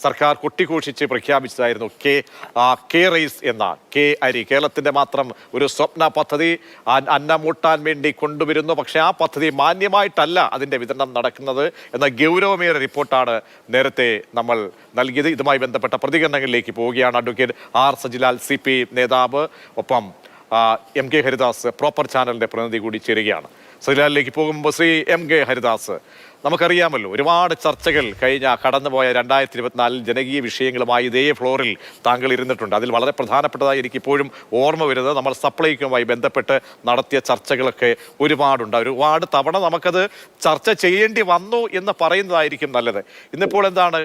സർക്കാർ കൊട്ടിഘോഷിച്ച് പ്രഖ്യാപിച്ചതായിരുന്നു K rice എന്ന K അരി. കേരളത്തിൻ്റെ മാത്രം ഒരു സ്വപ്ന പദ്ധതി അന്നമൂട്ടാൻ വേണ്ടി കൊണ്ടുവരുന്നു. പക്ഷേ ആ പദ്ധതി മാന്യമായിട്ടല്ല അതിൻ്റെ വിതരണം നടക്കുന്നത് എന്ന ഗൗരവമേറിയ റിപ്പോർട്ടാണ് നേരത്തെ നമ്മൾ നൽകിയത്. ഇതുമായി ബന്ധപ്പെട്ട പ്രതികരണങ്ങളിലേക്ക് പോവുകയാണ്. അഡ്വക്കേറ്റ് ആർ സജിലാൽ CPI നേതാവ്, ഒപ്പം MK ഹരിദാസ് പ്രോപ്പർ ചാനലിൻ്റെ പ്രതിനിധി കൂടി ചേരുകയാണ്. സജിലാലിലേക്ക് പോകുമ്പോൾ ശ്രീ MK ഹരിദാസ്, നമുക്കറിയാമല്ലോ ഒരുപാട് ചർച്ചകൾ കടന്നുപോയ 2024 ജനകീയ വിഷയങ്ങളുമായി ഇതേ ഫ്ലോറിൽ താങ്കൾ ഇരുന്നിട്ടുണ്ട്. അതിൽ വളരെ പ്രധാനപ്പെട്ടതായി എനിക്കിപ്പോഴും ഓർമ്മ വരുന്നത് നമ്മൾ സപ്ലൈക്കുമായി ബന്ധപ്പെട്ട് നടത്തിയ ചർച്ചകളൊക്കെ ഒരുപാടുണ്ട്. ഒരുപാട് തവണ നമുക്കത് ചർച്ച ചെയ്യേണ്ടി വന്നു എന്ന് പറയുന്നതായിരിക്കും നല്ലത്. ഇന്നിപ്പോൾ എന്താണ്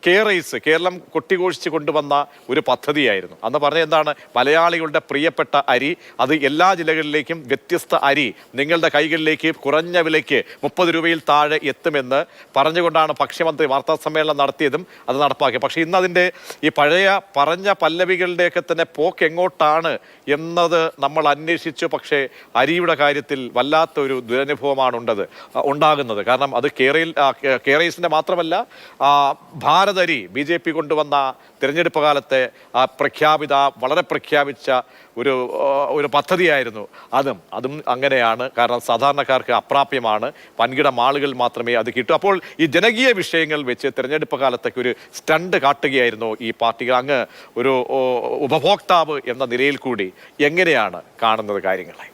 കെ റൈസ് കേരളം കൊട്ടിഘോഷിച്ച് കൊണ്ടുവന്ന ഒരു പദ്ധതിയായിരുന്നു. അന്ന് പറഞ്ഞ എന്താണ്, മലയാളികളുടെ പ്രിയപ്പെട്ട അരി, അത് എല്ലാ ജില്ലകളിലേക്കും വ്യത്യസ്ത അരി നിങ്ങളുടെ കൈകളിലേക്ക് കുറഞ്ഞ വിലയ്ക്ക് 30 രൂപയിൽ താഴെ എത്തുമെന്ന് പറഞ്ഞുകൊണ്ടാണ് ഭക്ഷ്യമന്ത്രി വാർത്താ സമ്മേളനം നടത്തിയതും അത് നടപ്പാക്കി. പക്ഷേ ഇന്ന് അതിൻ്റെ ഈ പഴയ പറഞ്ഞ പല്ലവികളുടെയൊക്കെ തന്നെ പോക്ക് എങ്ങോട്ടാണ് എന്നത് നമ്മൾ അന്വേഷിച്ചു. പക്ഷേ അരിയുടെ കാര്യത്തിൽ വല്ലാത്തൊരു ദുരനുഭവമാണ് ഉണ്ടാകുന്നത്. കാരണം അത് കെ റൈസിൻ്റെ മാത്രമല്ല, ഭാരതരി BJP കൊണ്ടുവന്ന തിരഞ്ഞെടുപ്പ് കാലത്തെ വളരെ പ്രഖ്യാപിച്ച ഒരു പദ്ധതിയായിരുന്നു. അതും അങ്ങനെയാണ്. കാരണം സാധാരണക്കാർക്ക് അപ്രാപ്യമാണ്, വൻകിട ആളുകൾ മാത്രമേ അത് കിട്ടൂ. അപ്പോൾ ഈ ജനകീയ വിഷയങ്ങൾ വെച്ച് തിരഞ്ഞെടുപ്പ് കാലത്തേക്ക് ഒരു സ്റ്റണ്ട് കാട്ടുകയായിരുന്നു ഈ പാർട്ടികൾ. അങ്ങ് ഒരു ഉപഭോക്താവ് എന്ന നിലയിൽ കൂടി എങ്ങനെയാണ് കാണുന്നത് കാര്യങ്ങളെ?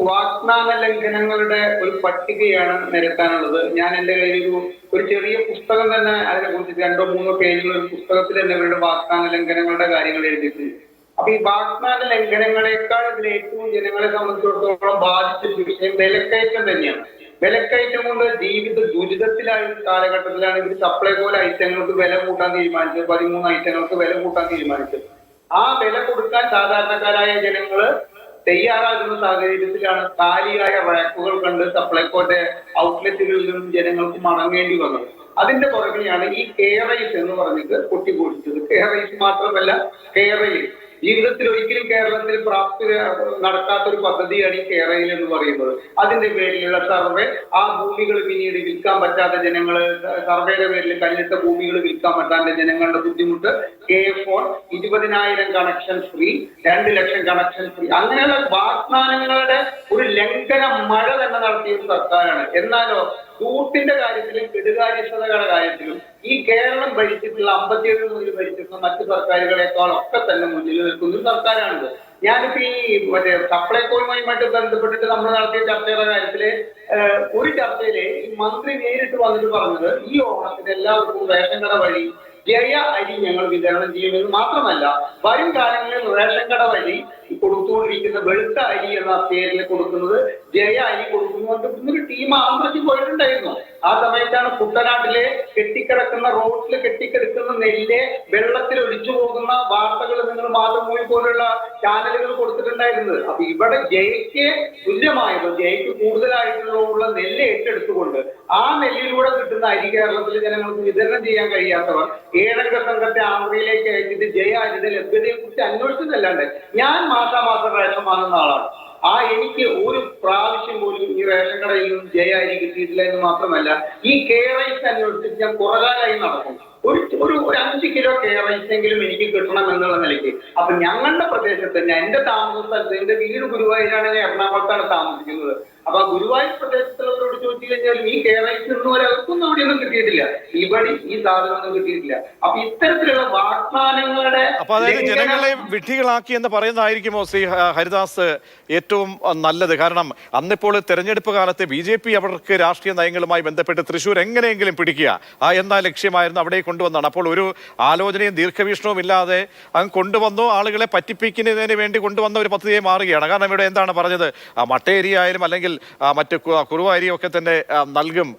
വാഗ്ദാന ലംഘനങ്ങളുടെ ഒരു പട്ടികയാണ് നിരത്താനുള്ളത്. ഞാൻ എൻ്റെ കയ്യിൽ ഒരു ചെറിയ പുസ്തകം തന്നെ അതിനെക്കുറിച്ച് 2-3 പേജുള്ള ഒരു പുസ്തകത്തിൽ തന്നെ ഇവരുടെ വാഗ്ദാന ലംഘനങ്ങളുടെ കാര്യങ്ങൾ എഴുതിയിട്ടുണ്ട്. അപ്പൊ ഈ വാഗ്ദാന ലംഘനങ്ങളെക്കാൾ ഇതിൽ ഏറ്റവും ജനങ്ങളെ സംബന്ധിച്ചിടത്തോളം ബാധിച്ച വിഷയം വിലക്കയറ്റം തന്നെയാണ്. വിലക്കയറ്റം കൊണ്ട് ജീവിത ദുരിതത്തിലായ കാലഘട്ടത്തിലാണ് ഇവർ സപ്ലൈകോല ഐറ്റങ്ങൾക്ക് വില കൂട്ടാൻ തീരുമാനിച്ചത്. 13 ഐറ്റങ്ങൾക്ക് വില കൂട്ടാൻ തീരുമാനിച്ചത്. ആ വില കൊടുക്കാൻ സാധാരണക്കാരായ ജനങ്ങള് തയ്യാറാകുന്ന സാഹചര്യത്തിലാണ് കാലിയായ റാക്കുകൾ കണ്ട് സപ്ലൈകോന്റെ ഔട്ട്ലെറ്റുകളിൽ നിന്നും ജനങ്ങൾക്ക് മടങ്ങേണ്ടി വന്നത്. അതിന്റെ പുറകെയാണ് ഈ കെ റൈസ് എന്ന് പറഞ്ഞിട്ട് കൊട്ടിഘോഷിച്ചത്. കെ റൈസ് മാത്രമല്ല, കെ റൈൽ ജീവിതത്തിൽ ഒരിക്കലും കേരളത്തിൽ പ്രാപ്തി നടക്കാത്തൊരു പദ്ധതിയാണ് ഈ കെ റൈൽ എന്ന് പറയുന്നത്. അതിന്റെ പേരിലുള്ള സർവേ, ആ ഭൂമികൾ പിന്നീട് വിൽക്കാൻ പറ്റാത്ത ജനങ്ങള്, സർവേയുടെ പേരിൽ കല്ലിട്ട ഭൂമികൾ വിൽക്കാൻ പറ്റാത്ത ജനങ്ങളുടെ ബുദ്ധിമുട്ട്, K4 20,000 കണക്ഷൻ ഫ്രീ, 2 ലക്ഷം കണക്ഷൻ ഫ്രീ, അങ്ങനെയുള്ള വാഗ്ദാനങ്ങളുടെ ഒരു ലംഘന മഴ തന്നെ നടത്തിയ ഒരു സർക്കാരാണ്. എന്നാലോ ദൂത്തിന്റെ കാര്യത്തിലും കെടുകാര്യസ്ഥതകളുടെ കാര്യത്തിലും ഈ കേരളം ഭരിച്ചിട്ടുള്ള 57 മുതൽ ഭരിച്ചിട്ടുള്ള മറ്റു സർക്കാരുകളെക്കാളൊക്കെ തന്നെ മുന്നിൽ നിൽക്കുന്ന ഒരു സർക്കാരാണിത്. ഞാനിപ്പോ ഈ സപ്ലൈകോയുമായിട്ട് ബന്ധപ്പെട്ടിട്ട് നമ്മൾ നടത്തിയ ചർച്ചയുടെ കാര്യത്തില് ഒരു ചർച്ചയില് ഈ മന്ത്രി നേരിട്ട് വന്നിട്ട് പറഞ്ഞത് ഈ ഓണത്തിന് എല്ലാവർക്കും റേഷൻ കട വഴി ജയ അരി ഞങ്ങൾ വിതരണം ചെയ്യുമെന്ന് മാത്രമല്ല, വരും കാലങ്ങളിൽ റേഷൻ കട വഴി കൊടുത്തുകൊണ്ടിരിക്കുന്ന വെളുത്ത അരി എന്ന പേരിൽ കൊടുക്കുന്നത് ജയ അരി കൊടുക്കുന്നുകൊണ്ട് ഒരു ടീം ആന്ധ്രയ്ക്ക് പോയിട്ടുണ്ടായിരുന്നു. ആ സമയത്താണ് കുട്ടനാട്ടിലെ കെട്ടിക്കിടക്കുന്ന റോഡിൽ കെട്ടിക്കിടക്കുന്ന നെല്ല് വെള്ളത്തിൽ ഒലിച്ചു പോകുന്ന വാർത്തകൾ നിങ്ങൾ മാതൃഭൂമി പോലുള്ള ചാനലുകൾ കൊടുത്തിട്ടുണ്ടായിരുന്നത്. അപ്പൊ ഇവിടെ ജയയ്ക്ക് തുല്യമായത്, ജയയ്ക്ക് കൂടുതലായിട്ടുള്ള നെല്ല് ഏറ്റെടുത്തുകൊണ്ട് ആ നെല്ലിലൂടെ കിട്ടുന്ന അരി കേരളത്തിലെ ജനങ്ങൾക്ക് വിതരണം ചെയ്യാൻ കഴിയാത്തവർ 7 അംഗ സംഘത്തെ ആന്ധ്രയിലേക്ക് അയച്ചിട്ട് ജയ അരിയുടെ ലഭ്യതയെ കുറിച്ച് അന്വേഷിച്ചതല്ലാണ്ട്, ഞാൻ മാസാമാസം റേഷൻ വാങ്ങുന്ന ആളാണ്. എനിക്ക് ഒരു പ്രാവശ്യം പോലും ഈ റേഷൻ കടയിൽ നിന്നും ജയ അരി കിട്ടിയിട്ടില്ല എന്ന് മാത്രമല്ല, ഈ കെ റൈസ് അന്വേഷിച്ച് ഞാൻ കുറകാലായി നടക്കും. ഒരു 5 കിലോ കെ റൈസ് എങ്കിലും എനിക്ക് കിട്ടണം എന്നുള്ള നിലയ്ക്ക്. അപ്പൊ ഞങ്ങളുടെ പ്രദേശത്ത്, എന്റെ താമസ സ്ഥലത്ത്, എന്റെ വീട് ഗുരുവായൂരാണ്, ഞാൻ എറണാകുളത്താണ് താമസിക്കുന്നത്. അപ്പൊ ഗുരുവായൂർ പ്രദേശത്തുള്ളവരോട് ചോദിച്ചു കഴിഞ്ഞാൽ ഈ കെ റൈസ് ഒന്നും ഒരാൾക്കൊന്നും അവിടെയൊന്നും കിട്ടിയിട്ടില്ല, ഇവിടെ ഈ സാധനമൊന്നും കിട്ടിയിട്ടില്ല. അപ്പൊ ഇത്തരത്തിലുള്ള വാഗ്ദാനങ്ങളുടെ ജനങ്ങളെ വിഡ്ഢികളാക്കി എന്ന് പറയുന്നതായിരിക്കുമോ ശ്രീ ഹരിദാസ് ഏറ്റവും നല്ലത്? കാരണം അന്നിപ്പോൾ തെരഞ്ഞെടുപ്പ് കാലത്ത് BJP അവർക്ക് രാഷ്ട്രീയ നയങ്ങളുമായി ബന്ധപ്പെട്ട് തൃശ്ശൂർ എങ്ങനെയെങ്കിലും പിടിക്കുക എന്ന ലക്ഷ്യമായിരുന്നു അവിടെ കൊണ്ടുവന്നതാണ്. അപ്പോൾ ഒരു ആലോചനയും ദീർഘവീക്ഷണവും ഇല്ലാതെ അങ്ങ് കൊണ്ടുവന്നു, ആളുകളെ പറ്റിപ്പിക്കുന്നതിന് വേണ്ടി കൊണ്ടുവന്ന ഒരു പദ്ധതിയെ മാറുകയാണ്. കാരണം ഇവിടെ എന്താണ് പറഞ്ഞത്, മട്ടേരി ആയാലും അല്ലെങ്കിൽ മറ്റ് കുറുവ അരിയൊക്കെ തന്നെ നൽകും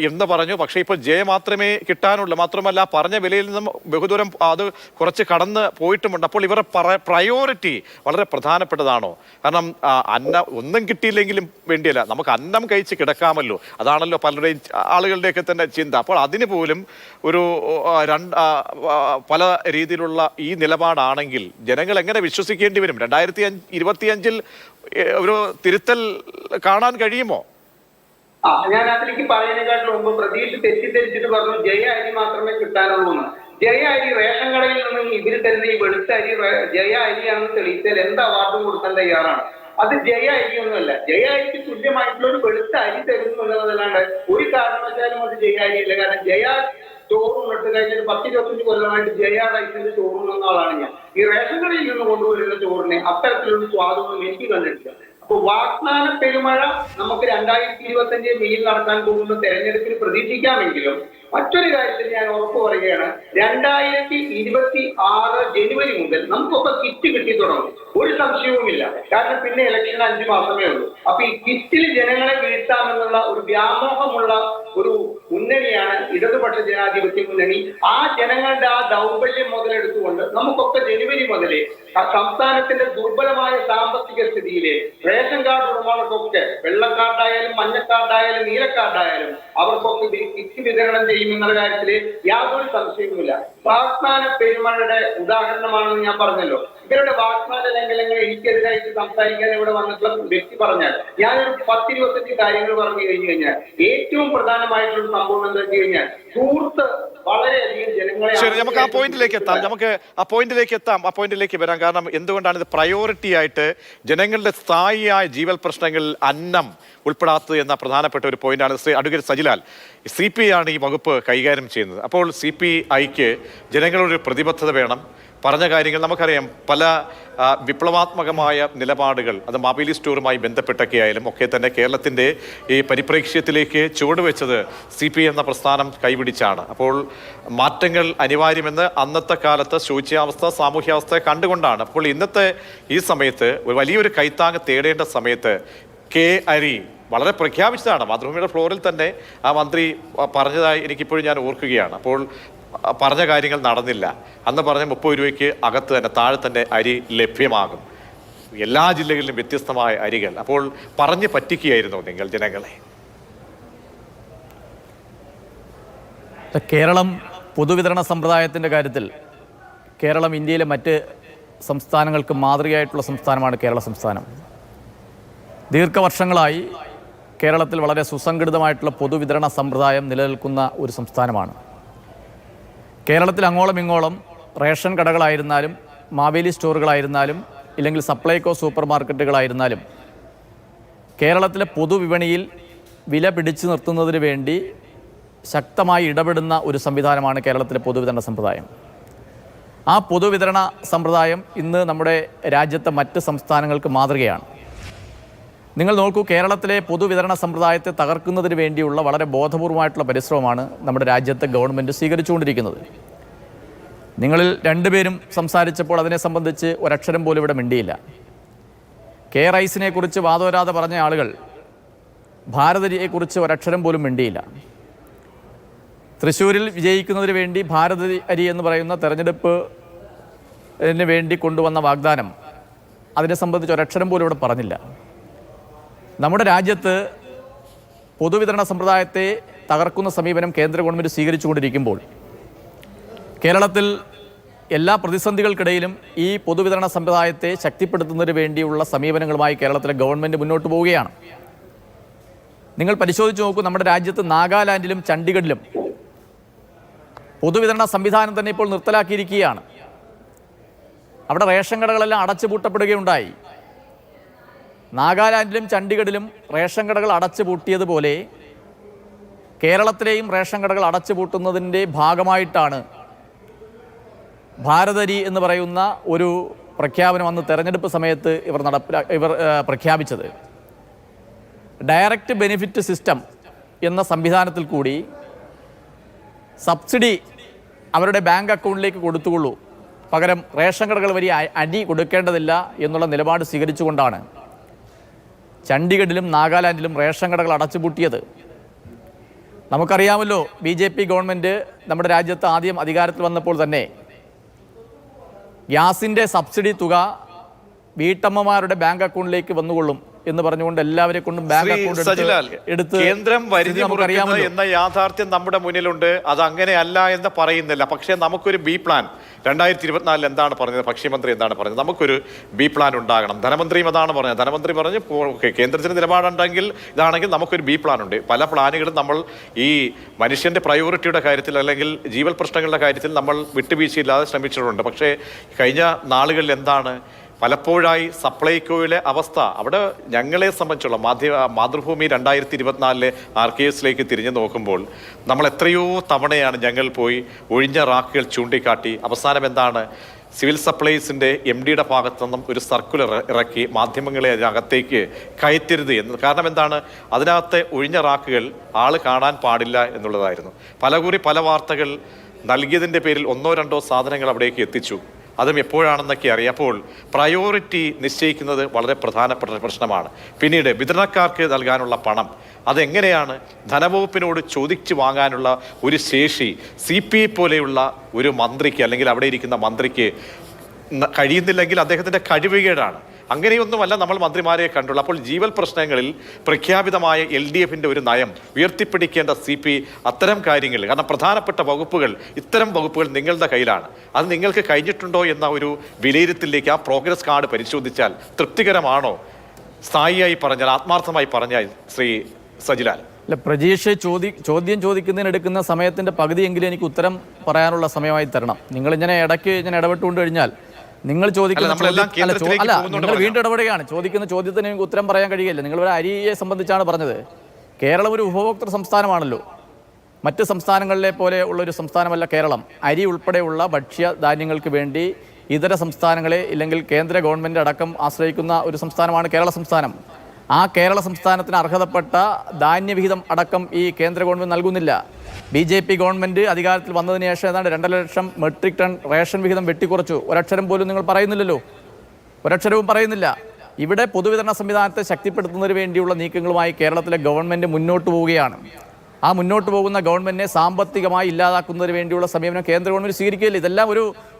എന്ന് പറഞ്ഞു. പക്ഷേ ഇപ്പോൾ ജയ മാത്രമേ കിട്ടാനുള്ളൂ. മാത്രമല്ല പറഞ്ഞ വിലയിൽ നിന്നും ബഹുദൂരം അത് കുറച്ച് കടന്ന് പോയിട്ടുമുണ്ട്. അപ്പോൾ ഇവരുടെ പ്രയോറിറ്റി വളരെ പ്രധാനപ്പെട്ടതാണോ? കാരണം ഒന്നും കിട്ടിയില്ലെങ്കിലും വേണ്ടിയല്ല, നമുക്ക് അന്നം കഴിച്ച് കിടക്കാമല്ലോ, അതാണല്ലോ പലരുടെയും ആളുകളുടെയൊക്കെ തന്നെ ചിന്ത. അപ്പോൾ അതിന് പോലും ഒരു പല രീതിയിലുള്ള ഈ നിലപാടാണെങ്കിൽ ജനങ്ങൾ എങ്ങനെ വിശ്വസിക്കേണ്ടി വരും? 2025 ഒരു തിരുത്തൽ കാണാൻ കഴിയുമോ? ഞാൻ അതിലേക്ക് പറയുന്നതിനെക്കാട്ടിലും മുമ്പ് പ്രതീക്ഷ തെറ്റിദ്ധരിച്ചിട്ട് പറഞ്ഞു ജയ അരി മാത്രമേ കിട്ടാനുള്ളൂ എന്ന്. ജയ അരി റേഷൻ കടയിൽ നിന്നും ഇവർ തരുന്ന ഈ വെളുത്ത അരി ജയ അരിയാണെന്ന് തെളിയിച്ചാൽ എന്ത് അവാർഡും കൊടുക്കാൻ തയ്യാറാണ്. അത് ജയ അരിയൊന്നുമല്ല. ജയ അരിക്ക് തുല്യമായിട്ടുള്ള ഒരു വെളുത്ത അരി തരുന്നു എന്നുള്ളതല്ലാണ്ട് ഒരു കാരണവശാലും അത് ജയ അരിയല്ല. കാരണം ജയ ചോറുന്നിട്ട് കഴിഞ്ഞൊരു 10-25 കൊല്ലമായിട്ട് ജയ റൈസിന്റെ ചോറുന്ന ആളാണ് ഞാൻ. ഈ റേഷൻ കടയിൽ നിന്ന് കൊണ്ടുവരുന്ന ചോറിനെ അത്തരത്തിലുള്ള സ്വാദൊന്നും എനിക്ക് കണ്ടിട്ടില്ല. അപ്പൊ വാഗ്ദാന പെരുമഴ നമുക്ക് 2025 മെയിൽ നടക്കാൻ പോകുന്ന തെരഞ്ഞെടുപ്പിൽ പ്രതീക്ഷിക്കാമെങ്കിലും മറ്റൊരു കാര്യത്തിൽ ഞാൻ ഉറപ്പ് പറയുകയാണ്, 2026 ജനുവരി മുതൽ നമുക്കൊക്കെ കിറ്റ് കിട്ടി തുടങ്ങും. ഒരു സംശയവുമില്ല. കാരണം പിന്നെ ഇലക്ഷൻ 5 മാസമേ ഉള്ളൂ. അപ്പൊ ഈ കിറ്റിൽ ജനങ്ങളെ വീഴ്ത്താമെന്നുള്ള ഒരു വ്യാമോഹമുള്ള ഒരു മുന്നണിയാണ് ഇടതുപക്ഷ ജനാധിപത്യ മുന്നണി. ആ ജനങ്ങളുടെ ആ ദൗർബല്യം മുതലെടുത്തുകൊണ്ട് നമുക്കൊക്കെ ജനുവരി മുതലേ സംസ്ഥാനത്തിന്റെ ദുർബലമായ സാമ്പത്തിക സ്ഥിതിയിലെ റേഷൻ കാർഡ് ഉടമകൾക്കൊക്കെ വെള്ളക്കാർഡായാലും മഞ്ഞക്കാർഡായാലും നീലക്കാർഡായാലും അവർക്കൊക്കെ കിറ്റ് വിതരണം ചെയ്യുമെന്നുള്ള കാര്യത്തിൽ യാതൊരു സംശയവുമില്ല. വാഗ്ദാന പെരുമഴയുടെ ഉദാഹരണമാണെന്ന് ഞാൻ പറഞ്ഞല്ലോ. ഇവരുടെ വാഗ്ദാന ലംഘനങ്ങൾ എനിക്കെതിരായിട്ട് സംസാരിക്കാൻ ഇവിടെ വന്നിട്ടുള്ള വ്യക്തി പറഞ്ഞാൽ ഞാനൊരു 10-25 കാര്യങ്ങൾ പറഞ്ഞു കഴിഞ്ഞു കഴിഞ്ഞാൽ ഏറ്റവും പ്രധാനമായിട്ടുള്ള സംഭവം എന്താ വെച്ച് കഴിഞ്ഞാൽ സുഹൃത്ത് വളരെയധികം ജനങ്ങളെ. ശരി, നമുക്ക് ആ പോയിന്റിലേക്ക് വരാം. കാരണം എന്തുകൊണ്ടാണ് ഇത് പ്രയോറിറ്റി ആയിട്ട് ജനങ്ങളുടെ സ്ഥായിയായ ജീവൽ പ്രശ്നങ്ങളിൽ അന്നം ഉൾപ്പെടാത്തത് എന്ന പ്രധാനപ്പെട്ട ഒരു പോയിന്റാണ്. അഡ്വക്കേറ്റ് സജിലാൽ, CPI ആണ് ഈ വകുപ്പ് കൈകാര്യം ചെയ്യുന്നത്. അപ്പോൾ CPIക്ക് ജനങ്ങളൊരു പ്രതിബദ്ധത വേണം. പറഞ്ഞ കാര്യങ്ങൾ നമുക്കറിയാം, പല വിപ്ലവാത്മകമായ നിലപാടുകൾ അത് മാവേലി സ്റ്റോറുമായി ബന്ധപ്പെട്ടൊക്കെ ആയാലും ഒക്കെ തന്നെ കേരളത്തിൻ്റെ ഈ പരിപ്രേക്ഷ്യത്തിലേക്ക് ചുവടുവെച്ചത് CPI എന്ന പ്രസ്ഥാനം കൈപിടിച്ചാണ്. അപ്പോൾ മാറ്റങ്ങൾ അനിവാര്യമെന്ന് അന്നത്തെ കാലത്ത് ശോച്യാവസ്ഥ സാമൂഹ്യാവസ്ഥ കണ്ടുകൊണ്ടാണ്. അപ്പോൾ ഇന്നത്തെ ഈ സമയത്ത് ഒരു വലിയൊരു കൈത്താങ് തേടേണ്ട സമയത്ത് അരി വളരെ പ്രഖ്യാപിച്ചതാണ്. മാതൃഭൂമിയുടെ ഫ്ലോറിൽ തന്നെ ആ മന്ത്രി പറഞ്ഞതായി എനിക്കിപ്പോഴും ഞാൻ ഓർക്കുകയാണ്. അപ്പോൾ പറഞ്ഞ കാര്യങ്ങൾ നടന്നില്ല. അന്ന് പറഞ്ഞ 30 രൂപയ്ക്ക് അകത്ത് തന്നെ താഴെ തന്നെ അരി ലഭ്യമാകും, എല്ലാ ജില്ലകളിലും വ്യത്യസ്തമായ അരികൾ. അപ്പോൾ പറഞ്ഞു പറ്റിക്കുകയായിരുന്നു നിങ്ങൾ ജനങ്ങളെ? കേരളം പൊതുവിതരണ സമ്പ്രദായത്തിൻ്റെ കാര്യത്തിൽ കേരളം ഇന്ത്യയിലെ മറ്റ് സംസ്ഥാനങ്ങൾക്ക് മാതൃകയായിട്ടുള്ള സംസ്ഥാനമാണ് കേരള സംസ്ഥാനം. ദീർഘവർഷങ്ങളായി കേരളത്തിൽ വളരെ സുസംഘടിതമായിട്ടുള്ള പൊതുവിതരണ സമ്പ്രദായം നിലനിൽക്കുന്ന ഒരു സംസ്ഥാനമാണ്. കേരളത്തിൽ അങ്ങോളം ഇങ്ങോളം റേഷൻ കടകളായിരുന്നാലും മാവേലി സ്റ്റോറുകളായിരുന്നാലും ഇല്ലെങ്കിൽ സപ്ലൈകോ സൂപ്പർ മാർക്കറ്റുകളായിരുന്നാലും കേരളത്തിലെ പൊതുവിപണിയിൽ വില പിടിച്ചു നിർത്തുന്നതിന് വേണ്ടി ശക്തമായി ഇടപെടുന്ന ഒരു സംവിധാനമാണ് കേരളത്തിലെ പൊതുവിതരണ സമ്പ്രദായം. ആ പൊതുവിതരണ സമ്പ്രദായം ഇന്ന് നമ്മുടെ രാജ്യത്തെ മറ്റ് സംസ്ഥാനങ്ങൾക്ക് മാതൃകയാണ്. നിങ്ങൾ നോക്കൂ, കേരളത്തിലെ പൊതുവിതരണ സമ്പ്രദായത്തെ തകർക്കുന്നതിന് വേണ്ടിയുള്ള വളരെ ബോധപൂർവമായിട്ടുള്ള പരിശ്രമമാണ് നമ്മുടെ രാജ്യത്തെ ഗവൺമെൻറ് സ്വീകരിച്ചുകൊണ്ടിരിക്കുന്നത്. നിങ്ങളിൽ രണ്ടുപേരും സംസാരിച്ചപ്പോൾ അതിനെ സംബന്ധിച്ച് ഒരക്ഷരം പോലും ഇവിടെ മിണ്ടിയില്ല. റൈസിനെ കുറിച്ച് വാദോരാതെ പറഞ്ഞ ആളുകൾ ഭാരതരിയെക്കുറിച്ച് ഒരക്ഷരം പോലും മിണ്ടിയില്ല. തൃശ്ശൂരിൽ വിജയിക്കുന്നതിന് വേണ്ടി ഭാരത അരി എന്ന് പറയുന്ന തെരഞ്ഞെടുപ്പിന് വേണ്ടി കൊണ്ടുവന്ന വാഗ്ദാനം, അതിനെ സംബന്ധിച്ച് ഒരക്ഷരം പോലും ഇവിടെ പറഞ്ഞില്ല. നമ്മുടെ രാജ്യത്ത് പൊതുവിതരണ സമ്പ്രദായത്തെ തകർക്കുന്ന സമീപനം കേന്ദ്ര ഗവൺമെൻറ് സ്വീകരിച്ചുകൊണ്ടിരിക്കുമ്പോൾ കേരളത്തിൽ എല്ലാ പ്രതിസന്ധികൾക്കിടയിലും ഈ പൊതുവിതരണ സമ്പ്രദായത്തെ ശക്തിപ്പെടുത്തുന്നതിന് വേണ്ടിയുള്ള സമീപനങ്ങളുമായി കേരളത്തിലെ ഗവൺമെൻറ് മുന്നോട്ട് പോവുകയാണ്. നിങ്ങൾ പരിശോധിച്ച് നോക്കൂ, നമ്മുടെ രാജ്യത്ത് നാഗാലാൻഡിലും ചണ്ഡീഗഡിലും പൊതുവിതരണ സംവിധാനം തന്നെ ഇപ്പോൾ നിർത്തലാക്കിയിരിക്കുകയാണ്. അവിടെ റേഷൻ കടകളെല്ലാം അടച്ചുപൂട്ടപ്പെടുകയുണ്ടായി. നാഗാലാൻഡിലും ചണ്ഡീഗഡിലും റേഷൻ കടകൾ അടച്ചുപൂട്ടിയതുപോലെ കേരളത്തിലെയും റേഷൻ കടകൾ അടച്ചുപൂട്ടുന്നതിൻ്റെ ഭാഗമായിട്ടാണ് ഭാരതരി എന്ന് പറയുന്ന ഒരു പ്രഖ്യാപനം അന്ന് തെരഞ്ഞെടുപ്പ് സമയത്ത് ഇവർ പ്രഖ്യാപിച്ചത്. ഡയറക്റ്റ് ബെനിഫിറ്റ് സിസ്റ്റം എന്ന സംവിധാനത്തിൽ കൂടി സബ്സിഡി അവരുടെ ബാങ്ക് അക്കൗണ്ടിലേക്ക് കൊടുത്തുകൊള്ളൂ, പകരം റേഷൻ കടകൾ വഴി അരി കൊടുക്കേണ്ടതില്ല എന്നുള്ള നിലപാട് സ്വീകരിച്ചുകൊണ്ടാണ് ചണ്ഡീഗഡിലും നാഗാലാൻഡിലും റേഷൻ കടകൾ അടച്ചുപൂട്ടിയത്. നമുക്കറിയാമല്ലോ, BJP ഗവൺമെൻറ് നമ്മുടെ രാജ്യത്ത് ആദ്യം അധികാരത്തിൽ വന്നപ്പോൾ തന്നെ ഗ്യാസിൻ്റെ സബ്സിഡി തുക വീട്ടമ്മമാരുടെ ബാങ്ക് അക്കൗണ്ടിലേക്ക് വന്നുകൊള്ളും എന്ന് പറഞ്ഞുകൊണ്ട് എല്ലാവരെ കൊണ്ടും ബാങ്ക് അക്കൗണ്ട് എടുത്ത് കേന്ദ്രം വരിഞ്ഞു നമുക്കറിയാമല്ലോ എന്ന യാഥാർത്ഥ്യം നമ്മുടെ മുന്നിലുണ്ട്. അത് അങ്ങനെയല്ല എന്ന് പറയുന്നില്ല. പക്ഷേ നമുക്കൊരു ബി പ്ലാൻ 2024 എന്താണ് പറഞ്ഞത്, ഭക്ഷ്യമന്ത്രി എന്താണ് പറഞ്ഞത്, നമുക്കൊരു ബി പ്ലാൻ ഉണ്ടാകണം. ധനമന്ത്രിയും അതാണ് പറഞ്ഞത്. ധനമന്ത്രി പറഞ്ഞു കേന്ദ്രത്തിന് നിലപാടുണ്ടെങ്കിൽ ഇതാണെങ്കിൽ നമുക്കൊരു ബി പ്ലാൻ ഉണ്ട്. പല പ്ലാനുകളും നമ്മൾ ഈ മനുഷ്യന്റെ പ്രയോറിറ്റിയുടെ കാര്യത്തിൽ അല്ലെങ്കിൽ ജീവൽ പ്രശ്നങ്ങളുടെ കാര്യത്തിൽ നമ്മൾ വിട്ടുവീഴ്ചയില്ലാതെ ശ്രമിച്ചിട്ടുണ്ട്. പക്ഷേ കഴിഞ്ഞ നാളുകളിൽ എന്താണ് പലപ്പോഴായി സപ്ലൈകോയിലെ അവസ്ഥ, അവിടെ ഞങ്ങളെ സംബന്ധിച്ചുള്ള മാതൃഭൂമി 2024 RKSലേക്ക് തിരിഞ്ഞു നോക്കുമ്പോൾ നമ്മൾ എത്രയോ തവണയാണ് ഞങ്ങൾ പോയി ഒഴിഞ്ഞ റാക്കുകൾ ചൂണ്ടിക്കാട്ടി അവസാനം എന്താണ് സിവിൽ സപ്ലൈസിൻ്റെ MDയുടെ ഭാഗത്തു നിന്നും ഒരു സർക്കുലർ ഇറക്കി മാധ്യമങ്ങളെ അതിനകത്തേക്ക് കയറ്റരുത് എന്ന്. കാരണം എന്താണ്, അതിനകത്തെ ഒഴിഞ്ഞ റാക്കുകൾ ആള് കാണാൻ പാടില്ല എന്നുള്ളതായിരുന്നു. പല വാർത്തകൾ നൽകിയതിൻ്റെ പേരിൽ 1-2 സാധനങ്ങൾ അവിടേക്ക് എത്തിച്ചു. അതും എപ്പോഴാണെന്നൊക്കെ അറിയാം. അപ്പോൾ പ്രയോറിറ്റി നിശ്ചയിക്കുന്നത് വളരെ പ്രധാനപ്പെട്ട പ്രശ്നമാണ്. പിന്നീട് വിതരണക്കാർക്ക് നൽകാനുള്ള പണം അതെങ്ങനെയാണ് ധനവകുപ്പിനോട് ചോദിച്ചു വാങ്ങാനുള്ള ഒരു ശേഷി CPI പോലെയുള്ള ഒരു മന്ത്രിക്ക് അല്ലെങ്കിൽ അവിടെ ഇരിക്കുന്ന മന്ത്രിക്ക് കഴിയുന്നില്ലെങ്കിൽ അദ്ദേഹത്തിൻ്റെ കഴിവുകേടാണ്. അങ്ങനെയൊന്നുമല്ല നമ്മൾ മന്ത്രിമാരെ കണ്ടുള്ളൂ. അപ്പോൾ ജീവൽ പ്രശ്നങ്ങളിൽ പ്രഖ്യാപിതമായ LDFന്റെ ഒരു നയം ഉയർത്തിപ്പിടിക്കേണ്ട CPI അത്തരം കാര്യങ്ങളിൽ, കാരണം പ്രധാനപ്പെട്ട വകുപ്പുകൾ, ഇത്തരം വകുപ്പുകൾ നിങ്ങളുടെ കയ്യിലാണ്, അത് നിങ്ങൾക്ക് കഴിഞ്ഞിട്ടുണ്ടോ എന്ന ഒരു വിലയിരുത്തലിലേക്ക് ആ പ്രോഗ്രസ് കാർഡ് പരിശോധിച്ചാൽ തൃപ്തികരമാണോ, സ്ഥായിയായി പറഞ്ഞാൽ, ആത്മാർത്ഥമായി പറഞ്ഞാൽ ശ്രീ സജിലാൽ? അല്ല, പ്രജീഷ് ചോദ്യം ചോദിക്കുന്നതിനെടുക്കുന്ന സമയത്തിൻ്റെ പകുതിയെങ്കിലും എനിക്ക് ഉത്തരം പറയാനുള്ള സമയമായി തരണം. നിങ്ങളിങ്ങനെ ഇടയ്ക്ക് ഇടപെട്ടുകൊണ്ട് കഴിഞ്ഞാൽ നിങ്ങൾ ചോദിക്കുന്ന നിങ്ങൾ വീണ്ടും ഇടപെടുകയാണ്. ചോദിക്കുന്ന ചോദ്യത്തിന് എനിക്ക് ഉത്തരം പറയാൻ കഴിയില്ല. നിങ്ങൾ ഒരു അരിയെ സംബന്ധിച്ചാണ് പറഞ്ഞത്. കേരളം ഒരു ഉപഭോക്തൃ സംസ്ഥാനമാണല്ലോ. മറ്റ് സംസ്ഥാനങ്ങളിലെ പോലെ ഉള്ളൊരു സംസ്ഥാനമല്ല കേരളം. അരി ഉൾപ്പെടെയുള്ള ഭക്ഷ്യധാന്യങ്ങൾക്ക് വേണ്ടി ഇതര സംസ്ഥാനങ്ങളെ ഇല്ലെങ്കിൽ കേന്ദ്ര ഗവൺമെൻറ് അടക്കം ആശ്രയിക്കുന്ന ഒരു സംസ്ഥാനമാണ് കേരള സംസ്ഥാനം. ആ കേരള സംസ്ഥാനത്തിന് അർഹതപ്പെട്ട ധാന്യവിഹിതം അടക്കം ഈ കേന്ദ്ര ഗവൺമെൻറ് നൽകുന്നില്ല. BJP ഗവൺമെൻറ് അധികാരത്തിൽ വന്നതിന് ശേഷം ഏതാണ്ട് 2.5 ലക്ഷം മെട്രിക് ടൺ റേഷൻ വിഹിതം വെട്ടിക്കുറച്ചു. ഒരക്ഷരം പോലും നിങ്ങൾ പറയുന്നില്ലല്ലോ, ഒരക്ഷരവും പറയുന്നില്ല. ഇവിടെ പൊതുവിതരണ സംവിധാനത്തെ ശക്തിപ്പെടുത്തുന്നതിന് വേണ്ടിയുള്ള നീക്കങ്ങളുമായി കേരളത്തിലെ ഗവൺമെൻറ് മുന്നോട്ട് പോവുകയാണ്. ആ മുന്നോട്ട് പോകുന്ന ഗവൺമെൻറ്റിനെ സാമ്പത്തികമായി ഇല്ലാതാക്കുന്നതിന് വേണ്ടിയുള്ള സമീപനം കേന്ദ്ര ഗവൺമെൻറ് സ്വീകരിക്കുകയില്ല. ഇതെല്ലാം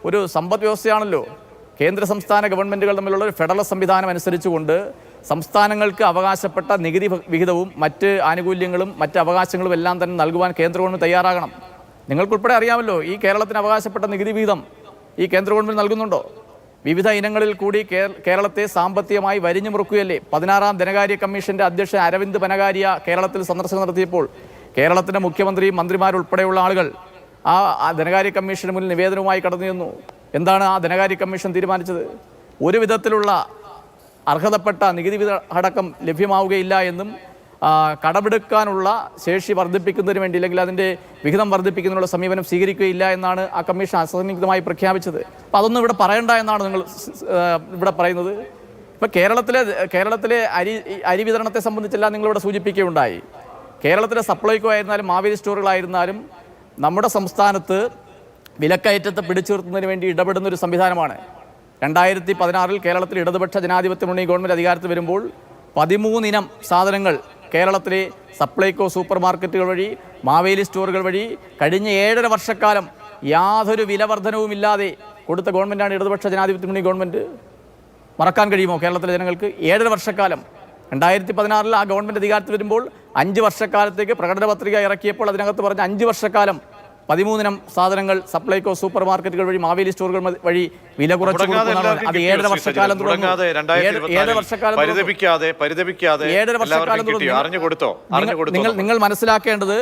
ഒരു സമ്പദ് വ്യവസ്ഥയാണല്ലോ. കേന്ദ്ര സംസ്ഥാന ഗവൺമെൻറ്റുകൾ തമ്മിലുള്ള ഒരു ഫെഡറൽ സംവിധാനം അനുസരിച്ചുകൊണ്ട് സംസ്ഥാനങ്ങൾക്ക് അവകാശപ്പെട്ട നികുതി വിഹിതവും മറ്റ് ആനുകൂല്യങ്ങളും മറ്റ് അവകാശങ്ങളും എല്ലാം തന്നെ നൽകുവാൻ കേന്ദ്ര ഗവൺമെൻറ് തയ്യാറാകണം. നിങ്ങൾക്കുൾപ്പെടെ അറിയാമല്ലോ, ഈ കേരളത്തിന് അവകാശപ്പെട്ട നികുതി വിഹിതം ഈ കേന്ദ്ര ഗവൺമെൻറ് നൽകുന്നുണ്ടോ? വിവിധ ഇനങ്ങളിൽ കൂടി കേരളത്തെ സാമ്പത്തികമായി വരിഞ്ഞു മുറുക്കുകയല്ലേ. 16ാം ധനകാര്യ കമ്മീഷന്റെ അധ്യക്ഷൻ അരവിന്ദ് ബനഗാരിയ കേരളത്തിൽ സന്ദർശനം നടത്തിയപ്പോൾ കേരളത്തിൻ്റെ മുഖ്യമന്ത്രിയും മന്ത്രിമാരുൾപ്പെടെയുള്ള ആളുകൾ ആ ധനകാര്യ കമ്മീഷന് മുന്നിൽ നിവേദനവുമായി കടന്നു ചെന്നു. എന്താണ് ആ ധനകാര്യ കമ്മീഷൻ തീരുമാനിച്ചത്? ഒരു വിധത്തിലുള്ള അർഹതപ്പെട്ട നികുതി അടക്കം ലഭ്യമാവുകയില്ല എന്നും കടമെടുക്കാനുള്ള ശേഷി വർദ്ധിപ്പിക്കുന്നതിന് വേണ്ടി അല്ലെങ്കിൽ അതിൻ്റെ വിഹിതം വർദ്ധിപ്പിക്കുന്നതിനുള്ള സമീപനം സ്വീകരിക്കുകയില്ല എന്നാണ് ആ കമ്മീഷൻ അസന്നിഗ്ധമായി പ്രഖ്യാപിച്ചത്. അപ്പോൾ അതൊന്നും ഇവിടെ പറയണ്ട എന്നാണ് നിങ്ങൾ ഇവിടെ പറയുന്നത്. ഇപ്പോൾ കേരളത്തിലെ അരി വിതരണത്തെ സംബന്ധിച്ചെല്ലാം നിങ്ങളിവിടെ സൂചിപ്പിക്കുകയുണ്ടായി. കേരളത്തിലെ സപ്ലൈകോ ആയിരുന്നാലും മാവേലി സ്റ്റോറുകളായിരുന്നാലും നമ്മുടെ സംസ്ഥാനത്ത് വിലക്കയറ്റത്തെ പിടിച്ചു നിർത്തുന്നതിന് വേണ്ടി ഇടപെടുന്ന ഒരു സംവിധാനമാണ്. 2016 കേരളത്തിൽ ഇടതുപക്ഷ ജനാധിപത്യ മുന്നണി ഗവൺമെൻറ് അധികാരത്തിൽ വരുമ്പോൾ 13 ഇനം സാധനങ്ങൾ കേരളത്തിലെ സപ്ലൈകോ സൂപ്പർ മാർക്കറ്റുകൾ വഴി മാവേലി സ്റ്റോറുകൾ വഴി കഴിഞ്ഞ 7.5 വർഷക്കാലം യാതൊരു വിലവർധനവുമില്ലാതെ കൊടുത്ത ഗവൺമെൻറ്റാണ് ഇടതുപക്ഷ ജനാധിപത്യ മുന്നണി ഗവൺമെൻറ്. മറക്കാൻ കഴിയുമോ കേരളത്തിലെ ജനങ്ങൾക്ക്? 7.5 വർഷക്കാലം. 2016 ആ ഗവൺമെൻറ് അധികാരത്തിൽ വരുമ്പോൾ 5 വർഷക്കാലത്തേക്ക് പ്രകടന പത്രിക ഇറക്കിയപ്പോൾ അതിനകത്ത് പറഞ്ഞ 5 വർഷക്കാലം 13 ഇനം സാധനങ്ങൾ സപ്ലൈകോ സൂപ്പർ മാർക്കറ്റുകൾ വഴി മാവേലി സ്റ്റോറുകൾ വഴി വില കുറച്ച് കൊടുക്കുന്നതാണ്. അത് 7.5 വർഷക്കാലം നിങ്ങൾ മനസ്സിലാക്കേണ്ടത്,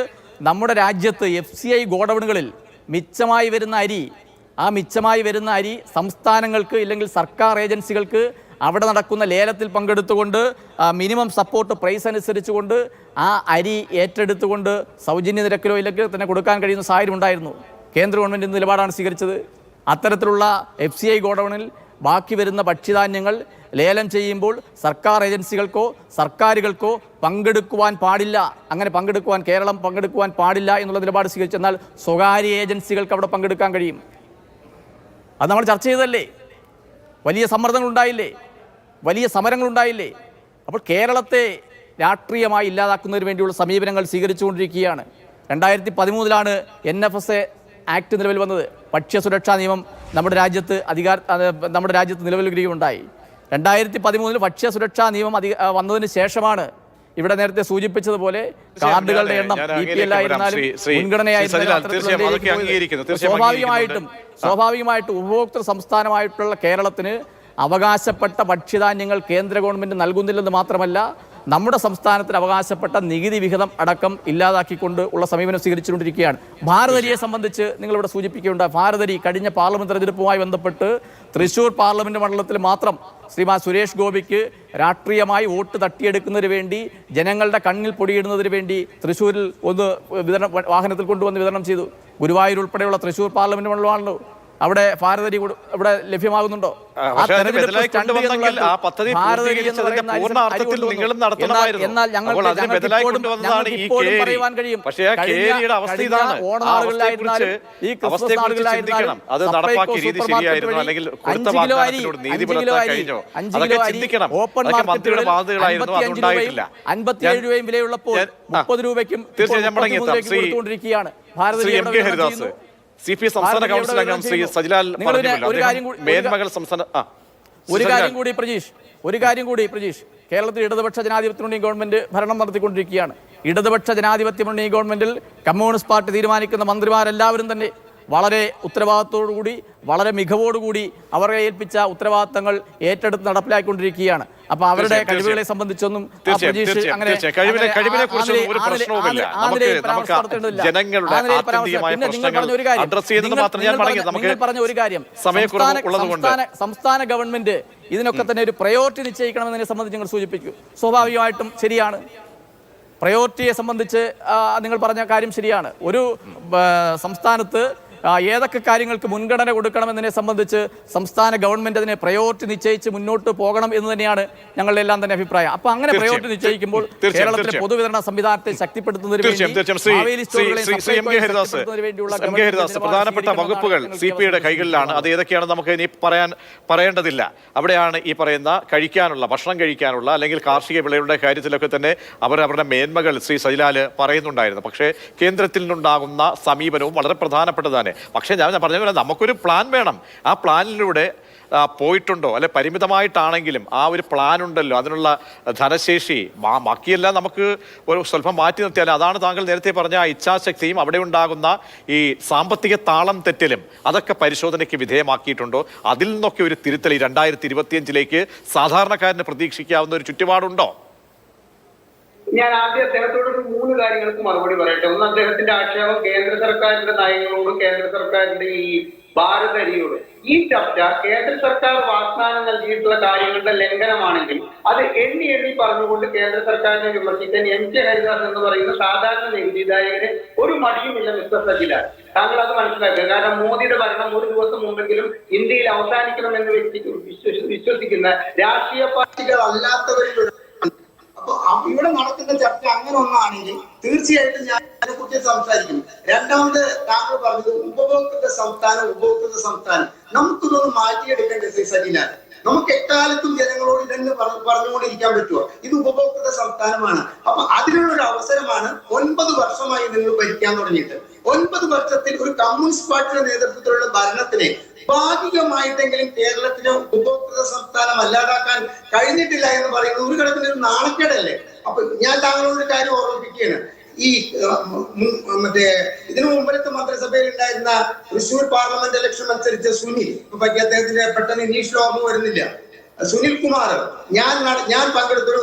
നമ്മുടെ രാജ്യത്ത് FCI ഗോഡൌണുകളിൽ മിച്ചമായി വരുന്ന അരി സംസ്ഥാനങ്ങൾക്ക് ഇല്ലെങ്കിൽ സർക്കാർ ഏജൻസികൾക്ക് അവിടെ നടക്കുന്ന ലേലത്തിൽ പങ്കെടുത്തുകൊണ്ട് മിനിമം സപ്പോർട്ട് പ്രൈസ് അനുസരിച്ചുകൊണ്ട് ആ അരി ഏറ്റെടുത്തുകൊണ്ട് സൗജന്യ നിരക്കിലോ ഇല്ലെങ്കിൽ തന്നെ കൊടുക്കാൻ കഴിയുന്ന സാഹചര്യം ഉണ്ടായിരുന്നു. കേന്ദ്ര ഗവൺമെൻറ് നിലപാടാണ് സ്വീകരിച്ചത്. അത്തരത്തിലുള്ള FCI ഗോഡൌണിൽ ബാക്കി വരുന്ന ഭക്ഷ്യധാന്യങ്ങൾ ലേലം ചെയ്യുമ്പോൾ സർക്കാർ ഏജൻസികൾക്കോ സർക്കാരുകൾക്കോ പങ്കെടുക്കുവാൻ പാടില്ല. അങ്ങനെ കേരളം പങ്കെടുക്കുവാൻ പാടില്ല എന്നുള്ള നിലപാട് സ്വീകരിച്ചു. എന്നാൽ സ്വകാര്യ ഏജൻസികൾക്ക് അവിടെ പങ്കെടുക്കാൻ കഴിയും. അത് നമ്മൾ ചർച്ച ചെയ്തതല്ലേ. വലിയ സമ്മർദ്ദങ്ങളുണ്ടായില്ലേ, വലിയ സമരങ്ങളുണ്ടായില്ലേ. അപ്പോൾ കേരളത്തെ രാഷ്ട്രീയമായി ഇല്ലാതാക്കുന്നതിന് വേണ്ടിയുള്ള സമീപനങ്ങൾ സ്വീകരിച്ചുകൊണ്ടിരിക്കുകയാണ്. 2013 NFSA ആക്ട് നിലവിൽ വന്നത്. ഭക്ഷ്യസുരക്ഷാ നിയമം നമ്മുടെ രാജ്യത്ത് നിലവിൽ വരികയുണ്ടായി. 2013 ഭക്ഷ്യ സുരക്ഷാ നിയമം വന്നതിന് ശേഷമാണ് ഇവിടെ നേരത്തെ സൂചിപ്പിച്ചതുപോലെ കാർഡുകളുടെ എണ്ണം BPL ആയിരുന്നാലും മുൻഗണനയായിരുന്നാലും സ്വാഭാവികമായിട്ടും ഉപഭോക്തൃ സംസ്ഥാനമായിട്ടുള്ള കേരളത്തിന് അവകാശപ്പെട്ട ഭക്ഷ്യധാന്യങ്ങൾ കേന്ദ്ര ഗവൺമെന്റ് നൽകുന്നില്ലെന്ന് മാത്രമല്ല, നമ്മുടെ സംസ്ഥാനത്തിന് അവകാശപ്പെട്ട നികുതി വിഹിതം അടക്കം ഇല്ലാതാക്കിക്കൊണ്ട് ഉള്ള സമീപനം സ്വീകരിച്ചുകൊണ്ടിരിക്കുകയാണ്. ഭാരതരിയെ സംബന്ധിച്ച് നിങ്ങളിവിടെ സൂചിപ്പിക്കേണ്ട ഭാരതരി കഴിഞ്ഞ പാർലമെന്റ് തെരഞ്ഞെടുപ്പുമായി ബന്ധപ്പെട്ട് തൃശ്ശൂർ പാർലമെന്റ് മണ്ഡലത്തിൽ മാത്രം ശ്രീമാൻ സുരേഷ് ഗോപിക്ക് രാഷ്ട്രീയമായി വോട്ട് തട്ടിയെടുക്കുന്നതിന് വേണ്ടി, ജനങ്ങളുടെ കണ്ണിൽ പൊടിയിടുന്നതിന് വേണ്ടി തൃശ്ശൂരിൽ ഒന്ന് വാഹനത്തിൽ കൊണ്ടുവന്ന് വിതരണം ചെയ്തു. ഗുരുവായൂർ ഉൾപ്പെടെയുള്ള തൃശ്ശൂർ പാർലമെന്റ് മണ്ഡലമാണല്ലോ, അവിടെ ഭാരതരി ഇവിടെ ലഭ്യമാകുന്നുണ്ടോ? രൂപയും വിലയുള്ളപ്പോൾ 30 രൂപയ്ക്കും കൊടുത്തുകൊണ്ടിരിക്കുകയാണ് ഭാരതീയ. CP സംസ്ഥാന കൗൺസിൽ അംഗം ശ്രീ സജിലാൽ ഒരു കാര്യം കൂടി പ്രജീഷ്, കേരളത്തിൽ ഇടതുപക്ഷ ജനാധിപത്യ മുന്നണി ഗവൺമെന്റ് ഭരണം നടത്തിക്കൊണ്ടിരിക്കുകയാണ്. ഇടതുപക്ഷ ജനാധിപത്യ മുന്നണി ഗവൺമെന്റിൽ കമ്മ്യൂണിസ്റ്റ് പാർട്ടി തീരുമാനിക്കുന്ന മന്ത്രിമാരെല്ലാവരും തന്നെ വളരെ ഉത്തരവാദിത്തോടുകൂടി, വളരെ മികവോടുകൂടി അവരെ ഏൽപ്പിച്ച ഉത്തരവാദിത്തങ്ങൾ ഏറ്റെടുത്ത് നടപ്പിലാക്കിക്കൊണ്ടിരിക്കുകയാണ്. അപ്പൊ അവരുടെ കഴിവുകളെ സംബന്ധിച്ചൊന്നും സംസ്ഥാന ഗവൺമെന്റ് ഇതിനൊക്കെ തന്നെ ഒരു പ്രയോറിറ്റി നിശ്ചയിക്കണമെന്നതിനെ സംബന്ധിച്ച് നിങ്ങൾ സൂചിപ്പിച്ചു. സ്വാഭാവികമായിട്ടും ശരിയാണ്, പ്രയോറിറ്റിയെ സംബന്ധിച്ച് നിങ്ങൾ പറഞ്ഞ കാര്യം ശരിയാണ്. ഒരു സംസ്ഥാനത്ത് ഏതൊക്കെ കാര്യങ്ങൾക്ക് മുൻഗണന കൊടുക്കണമെന്നതിനെ സംബന്ധിച്ച് സംസ്ഥാന ഗവൺമെന്റ് അതിനെ പ്രയോറിറ്റി നിശ്ചയിച്ച് മുന്നോട്ട് പോകണം എന്ന് തന്നെയാണ് ഞങ്ങളുടെ എല്ലാം തന്നെ അഭിപ്രായം. അപ്പൊ അങ്ങനെ പ്രയോറിറ്റി നിശ്ചയിക്കുമ്പോൾ കേരളത്തിലെ പൊതുവിതരണ സംവിധാനത്തെ ശക്തിപ്പെടുത്തുന്നതിന് പ്രധാനപ്പെട്ട വകുപ്പുകൾ CPയുടെ കൈകളിലാണ്. അത് ഏതൊക്കെയാണെന്ന് നമുക്ക് ഇനി പറയേണ്ടതില്ല. അവിടെയാണ് ഈ പറയുന്ന ഭക്ഷണം കഴിക്കാനുള്ള അല്ലെങ്കിൽ കാർഷിക വിളകളുടെ കാര്യത്തിലൊക്കെ തന്നെ അവരുടെ മേന്മകൾ ശ്രീ സജിലാല് പറയുന്നുണ്ടായിരുന്നു. പക്ഷേ കേന്ദ്രത്തിൽ നിന്നുണ്ടാകുന്ന സമീപനവും വളരെ പ്രധാനപ്പെട്ടതാണ്. പക്ഷേ ഞാൻ പറഞ്ഞ പോലെ നമുക്കൊരു പ്ലാൻ വേണം. ആ പ്ലാനിലൂടെ പോയിട്ടുണ്ടോ അല്ലെ, പരിമിതമായിട്ടാണെങ്കിലും ആ ഒരു പ്ലാൻ ഉണ്ടല്ലോ, അതിനുള്ള ധനശേഷി ബാക്കിയെല്ലാം നമുക്ക് ഒരു സ്വല്പം മാറ്റി നിർത്തിയാൽ അതാണ് താങ്കൾ നേരത്തെ പറഞ്ഞ ആ ഇച്ഛാശക്തിയും അവിടെ ഉണ്ടാകുന്ന ഈ സാമ്പത്തിക താളം തെറ്റലും അതൊക്കെ പരിശോധനയ്ക്ക് വിധേയമാക്കിയിട്ടുണ്ടോ? അതിൽ നിന്നൊക്കെ ഒരു തിരുത്തൽ 2025 സാധാരണക്കാരന് പ്രതീക്ഷിക്കാവുന്ന ഒരു ചുറ്റുപാടുണ്ടോ? ഞാൻ ആദ്യം അദ്ദേഹത്തോട് 3 കാര്യങ്ങൾക്ക് മറുപടി പറയട്ടെ. ഒന്ന്, അദ്ദേഹത്തിന്റെ ആക്ഷേപം കേന്ദ്ര സർക്കാരിന്റെ നയങ്ങളോടും കേന്ദ്ര സർക്കാരിന്റെ ഈ ഭാരതരിയോടും. ഈ ചർച്ച കേന്ദ്ര സർക്കാർ വാഗ്ദാനം നൽകിയിട്ടുള്ള കാര്യങ്ങളുടെ ലംഘനമാണെങ്കിൽ അത് എണ്ണി പറഞ്ഞുകൊണ്ട് കേന്ദ്ര സർക്കാരിനെ വിമർശിക്കാൻ MK ഹരിദാസ് എന്ന് പറയുന്ന സാധാരണ നികുതിദായകന് ഒരു മടിയുമില്ല. മിസ്റ്റർ സജിലാൽ, താങ്കൾ അത് മനസ്സിലാക്കുക. കാരണം മോദിയുടെ ഭരണം ഒരു ദിവസം മുമ്പെങ്കിലും ഇന്ത്യയിൽ അവസാനിക്കണമെന്ന് വിശ്വസിക്കുന്ന രാഷ്ട്രീയ പാർട്ടികൾ അല്ലാത്തവരിലുള്ള ഇവിടെ നടക്കുന്ന ചർച്ച അങ്ങനെ ഒന്നാണെങ്കിൽ തീർച്ചയായിട്ടും ഞാൻ അതിനെക്കുറിച്ച് സംസാരിക്കും. രണ്ടാമത് താങ്കൾ പറഞ്ഞത് ഉപഭോക്തൃ സംസ്ഥാനം നമുക്കിതൊന്ന് മാറ്റിയെടുക്കേണ്ട സജിലാൽ. നമുക്ക് എക്കാലത്തും ജനങ്ങളോട് ഇതന്നെ പറഞ്ഞുകൊണ്ടിരിക്കാൻ പറ്റുമോ? ഇത് ഉപഭോക്തൃ സംസ്ഥാനമാണ്. അപ്പൊ അതിനുള്ളൊരു അവസരമാണ് 9 വർഷമായി നിങ്ങൾ ഭരിക്കാൻ തുടങ്ങിയിട്ട്. 9 വർഷത്തിൽ ഒരു കമ്മ്യൂണിസ്റ്റ് പാർട്ടിയുടെ നേതൃത്വത്തിലുള്ള ഭരണത്തിനെ ഭാഗികമായിട്ടെങ്കിലും കേരളത്തിലെ ഉപഭോക്തൃ സംസ്ഥാനം അല്ലാതാക്കാൻ കഴിഞ്ഞിട്ടില്ല എന്ന് പറയുന്നത് ഒരു കണക്കിന് ഒരു നാണക്കേടല്ലേ? അപ്പൊ ഞാൻ താങ്കളോട് ഒരു കാര്യം ഓർമ്മിപ്പിക്കുകയാണ്. ഈ ഇതിനു മുമ്പിലത്തെ മന്ത്രിസഭയിൽ ഉണ്ടായിരുന്ന തൃശ്ശൂർ പാർലമെന്റ് ഇലക്ഷൻ മത്സരിച്ച സുനിൽ, അദ്ദേഹത്തിന്റെ പെട്ടെന്ന് ഇംഗ്ലീഷിൽ ഓർമ്മ വരുന്നില്ല, സുനിൽ കുമാർ, ഞാൻ പങ്കെടുത്തൊരു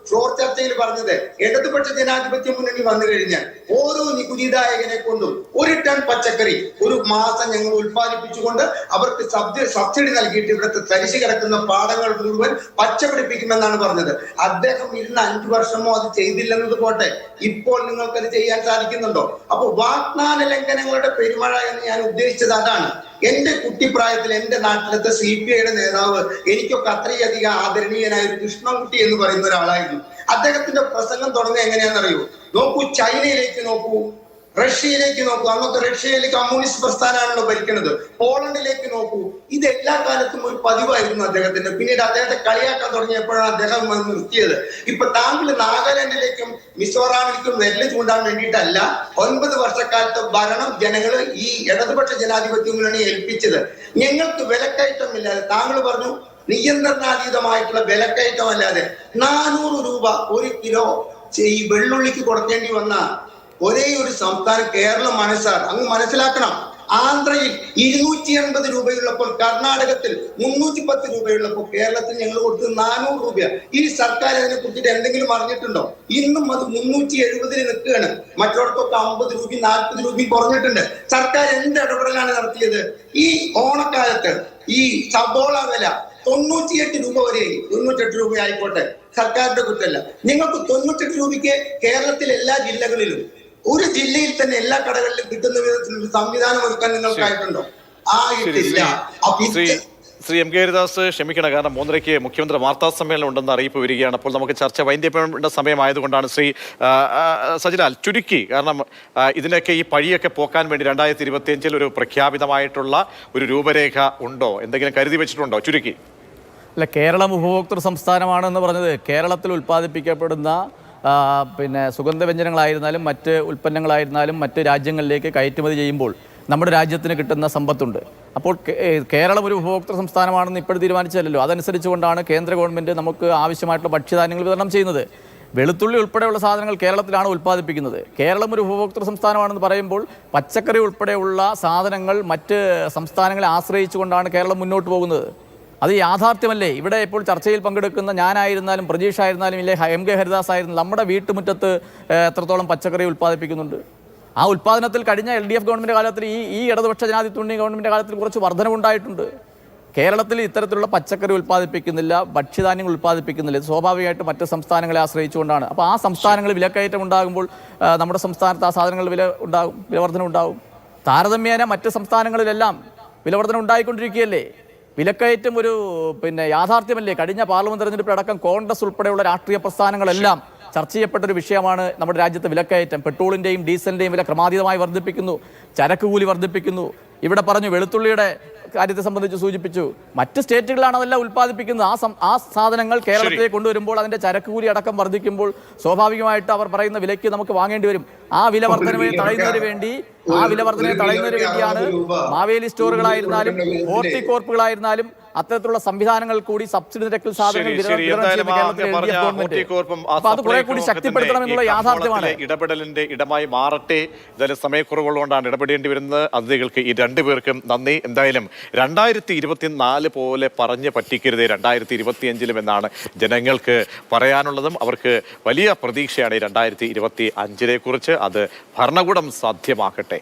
ഫ്ലോർ ചർച്ചയിൽ പറഞ്ഞത് ഇടതുപക്ഷ ജനാധിപത്യ മുന്നണി വന്നു കഴിഞ്ഞാൽ ഓരോ നികുതിദായകനെ കൊണ്ടും 1 ടൺ പച്ചക്കറി ഒരു മാസം ഞങ്ങൾ ഉത്പാദിപ്പിച്ചുകൊണ്ട് അവർക്ക് സബ്സിഡി നൽകിയിട്ട് ഇവിടുത്തെ തരിശു കിടക്കുന്ന പാടങ്ങൾ മുഴുവൻ പച്ചപിടിപ്പിക്കുമെന്നാണ് പറഞ്ഞത്. അദ്ദേഹം ഇരുന്ന 5 വർഷമോ അത് ചെയ്തില്ലെന്നത് പോട്ടെ, ഇപ്പോൾ നിങ്ങൾക്കത് ചെയ്യാൻ സാധിക്കുന്നുണ്ടോ? അപ്പൊ വാഗ്ദാന ലംഘനങ്ങളുടെ പെരുമഴ എന്ന് ഞാൻ ഉദ്ദേശിച്ചത് അതാണ്. എന്റെ കുട്ടിപ്രായത്തിൽ എന്റെ നാട്ടിലത്തെ CPIയുടെ നേതാവ് എനിക്കൊക്കെ അത്രയധികം ആദരണീയനായ ഒരു കൃഷ്ണൻകുട്ടി എന്ന് പറയുന്ന ഒരാളായിരുന്നു. അദ്ദേഹത്തിന്റെ പ്രസംഗം തുടങ്ങുക എങ്ങനെയാണെന്നറിയോ? നോക്കൂ, ചൈനയിലേക്ക് നോക്കൂ, റഷ്യയിലേക്ക് നോക്കൂ. അന്നത്തെ റഷ്യയിലെ കമ്മ്യൂണിസ്റ്റ് പ്രസ്ഥാനമാണല്ലോ ഭരിക്കുന്നത്. പോളണ്ടിലേക്ക് നോക്കൂ. ഇത് എല്ലാ കാലത്തും ഒരു പതിവായിരുന്നു അദ്ദേഹത്തിന്റെ. പിന്നീട് അദ്ദേഹത്തെ കളിയാക്കാൻ തുടങ്ങിയപ്പോഴാണ് അദ്ദേഹം നിർത്തിയത്. ഇപ്പൊ താങ്കൾ നാഗാലാൻഡിലേക്കും മിസോറാമിലേക്കും വിരല് ചൂണ്ടാൻ വേണ്ടിയിട്ടല്ല 9 വർഷക്കാലത്തെ ഭരണം ജനങ്ങൾ ഈ ഇടതുപക്ഷ ജനാധിപത്യ മുന്നണി ഏൽപ്പിച്ചത്. ഞങ്ങൾക്ക് വിലക്കയറ്റമില്ലാതെ താങ്കൾ പറഞ്ഞു നിയന്ത്രണാതീതമായിട്ടുള്ള വിലക്കയറ്റമല്ലാതെ 400 രൂപ 1 കിലോ ഈ വെള്ളുള്ളിക്ക് കൊടുക്കേണ്ടി വന്ന ഒരേ ഒരു സംസ്ഥാനം കേരളം അങ്ങ് മനസ്സിലാക്കണം. ആന്ധ്രയിൽ 280 രൂപയുള്ളപ്പോൾ കർണാടകത്തിൽ 310 രൂപയുള്ളപ്പോൾ കേരളത്തിൽ ഞങ്ങൾ കൊടുത്തത് 400 രൂപ. ഈ സർക്കാർ അതിനെ കുറിച്ചിട്ട് എന്തെങ്കിലും അറിഞ്ഞിട്ടുണ്ടോ? ഇന്നും അത് 370 നിൽക്കുകയാണ്. മറ്റിടത്തൊക്കെ 50 രൂപയും 40 രൂപയും കുറഞ്ഞിട്ടുണ്ട്. സർക്കാർ എന്ത് ഇടപെടലാണ് നടത്തിയത്? ഈ ഓണക്കാലത്ത് ഈ സബോള വില 98 രൂപ വരെ 98 രൂപ ആയിക്കോട്ടെ, സർക്കാരിന്റെ കുറ്റമല്ല. നിങ്ങൾക്ക് 98 രൂപയ്ക്ക് കേരളത്തിലെ എല്ലാ ജില്ലകളിലും ഒരു ജില്ലയിൽ തന്നെ എല്ലാ കടകളിലും കിട്ടുന്ന വിധത്തിലുള്ള സംവിധാനം ഒരുക്കാൻ നിങ്ങൾക്കായിട്ടുണ്ടോ? ആയിട്ടില്ല. ശ്രീ എം കെ ഹരിദാസ് ക്ഷമിക്കണം, കാരണം 3:30 മുഖ്യമന്ത്രി വാർത്താ സമ്മേളനം ഉണ്ടെന്ന് അറിയിപ്പ് വരികയാണ്. അപ്പോൾ നമുക്ക് ചർച്ച വൈൻഡപ്പിന്റെ സമയമായതുകൊണ്ടാണ് ശ്രീ സജിലാൽ ചുരുക്കി, കാരണം ഇതിനൊക്കെ ഈ പഴിയൊക്കെ പോക്കാൻ വേണ്ടി 2025 ഒരു പ്രഖ്യാപിതമായിട്ടുള്ള ഒരു രൂപരേഖ ഉണ്ടോ? എന്തെങ്കിലും കരുതി വെച്ചിട്ടുണ്ടോ? ചുരുക്കി. അല്ല, കേരളം ഉപഭോക്തൃ സംസ്ഥാനമാണെന്ന് പറഞ്ഞത് കേരളത്തിൽ ഉൽപ്പാദിപ്പിക്കപ്പെടുന്ന പിന്നെ സുഗന്ധവ്യഞ്ജനങ്ങളായിരുന്നാലും മറ്റ് ഉൽപ്പന്നങ്ങളായിരുന്നാലും മറ്റ് രാജ്യങ്ങളിലേക്ക് കയറ്റുമതി ചെയ്യുമ്പോൾ നമ്മുടെ രാജ്യത്തിന് കിട്ടുന്ന സമ്പത്തുണ്ട്. അപ്പോൾ കേരളം ഒരു ഉപഭോക്തൃ സംസ്ഥാനമാണെന്ന് ഇപ്പോഴും തീരുമാനിച്ചല്ലോ. അതനുസരിച്ചുകൊണ്ടാണ് കേന്ദ്ര ഗവൺമെൻറ് നമുക്ക് ആവശ്യമായിട്ടുള്ള ഭക്ഷ്യധാന്യങ്ങൾ വിതരണം ചെയ്യുന്നത്. വെളുത്തുള്ളി ഉൾപ്പെടെയുള്ള സാധനങ്ങൾ കേരളത്തിലാണ് ഉൽപ്പാദിപ്പിക്കുന്നത്. കേരളം ഒരു ഉപഭോക്തൃ സംസ്ഥാനമാണെന്ന് പറയുമ്പോൾ പച്ചക്കറി ഉൾപ്പെടെയുള്ള സാധനങ്ങൾ മറ്റ് സംസ്ഥാനങ്ങളെ ആശ്രയിച്ചുകൊണ്ടാണ് കേരളം മുന്നോട്ട് പോകുന്നത്. അത് യാഥാർത്ഥ്യമല്ലേ? ഇവിടെ ഇപ്പോൾ ചർച്ചയിൽ പങ്കെടുക്കുന്ന ഞാനായിരുന്നാലും പ്രജീഷ് ആയിരുന്നാലും ഇല്ലേ എം കെ ഹരിദാസ് ആയിരുന്നാലും നമ്മുടെ വീട്ടുമുറ്റത്ത് എത്രത്തോളം പച്ചക്കറി ഉൽപ്പാദിപ്പിക്കുന്നുണ്ട്? ആ ഉൽപ്പാദനത്തിൽ കഴിഞ്ഞ LDF ഗവൺമെൻറ് കാലത്തിൽ ഈ ഇടതുപക്ഷ ജനാധിപത്യ ഗവൺമെൻറ് കാലത്തിൽ കുറച്ച് വർധനവുണ്ടായിട്ടുണ്ട്. കേരളത്തിൽ ഇത്തരത്തിലുള്ള പച്ചക്കറി ഉൽപ്പാദിപ്പിക്കുന്നില്ല, ഭക്ഷ്യധാന്യങ്ങൾ ഉൽപ്പാദിപ്പിക്കുന്നില്ല. ഇത് സ്വാഭാവികമായിട്ട് മറ്റ് സംസ്ഥാനങ്ങളെ ആശ്രയിച്ചുകൊണ്ടാണ്. അപ്പോൾ ആ സംസ്ഥാനങ്ങളിൽ വിലക്കയറ്റം ഉണ്ടാകുമ്പോൾ നമ്മുടെ സംസ്ഥാനത്ത് ആ സാധനങ്ങൾ വിലവർധന ഉണ്ടാകും. താരതമ്യേന മറ്റ് സംസ്ഥാനങ്ങളിലെല്ലാം വിലവർധന ഉണ്ടായിക്കൊണ്ടിരിക്കുകയല്ലേ? വിലക്കയറ്റം ഒരു യാഥാർത്ഥ്യമല്ലേ? കഴിഞ്ഞ പാർലമെന്റ് തെരഞ്ഞെടുപ്പിലടക്കം കോൺഗ്രസ് ഉൾപ്പെടെയുള്ള രാഷ്ട്രീയ പ്രസ്ഥാനങ്ങളെല്ലാം ചർച്ച ചെയ്യപ്പെട്ടൊരു വിഷയമാണ് നമ്മുടെ രാജ്യത്തെ വിലക്കയറ്റം. പെട്രോളിൻ്റെയും ഡീസലിൻ്റെയും വില ക്രമാതീതമായി വർദ്ധിപ്പിക്കുന്നു, ചരക്ക് കൂലി വർദ്ധിപ്പിക്കുന്നു. ഇവിടെ പറഞ്ഞു വെളുത്തുള്ളിയുടെ കാര്യത്തെ സംബന്ധിച്ച് സൂചിപ്പിച്ചു. മറ്റ് സ്റ്റേറ്റുകളാണ് അതെല്ലാം ഉൽപ്പാദിപ്പിക്കുന്നത്. ആ സാധനങ്ങൾ കേരളത്തിലേക്ക് കൊണ്ടുവരുമ്പോൾ അതിൻ്റെ ചരക്ക് കൂലി അടക്കം വർദ്ധിക്കുമ്പോൾ സ്വാഭാവികമായിട്ട് അവർ പറയുന്ന വിലയ്ക്ക് നമുക്ക് വാങ്ങേണ്ടി വരും. ആ വില വർധനയെ തടയുന്നതിന് വേണ്ടിയാണ് മാവേലി സ്റ്റോറുകളായിരുന്നാലും ഹോർട്ടികോർപ്പുകളായിരുന്നാലും അത്തരത്തിലുള്ള സംവിധാനങ്ങൾ കൂടി സബ്സിഡി നിരക്കിൽ സാധനങ്ങൾ ശക്തിപ്പെടുത്തണം എന്നുള്ള യാഥാർത്ഥ്യമാണ്. ഇടപെടലിന്റെ ഇടമായി മാറട്ടെ. എന്തായാലും സമയക്കുറവുള്ളതുകൊണ്ടാണ് ഇടപെടേണ്ടി വരുന്നത്. അതിഥികൾക്ക് ഈ രണ്ടുപേർക്കും നന്ദി. എന്തായാലും 2024 പോലെ പറഞ്ഞ് പറ്റിക്കരുത് 2025 എന്നാണ് ജനങ്ങൾക്ക് പറയാനുള്ളതും. അവർക്ക് വലിയ പ്രതീക്ഷയാണ് ഈ 2025 കുറിച്ച്. അത് ഭരണകൂടം സാധ്യമാക്കട്ടെ.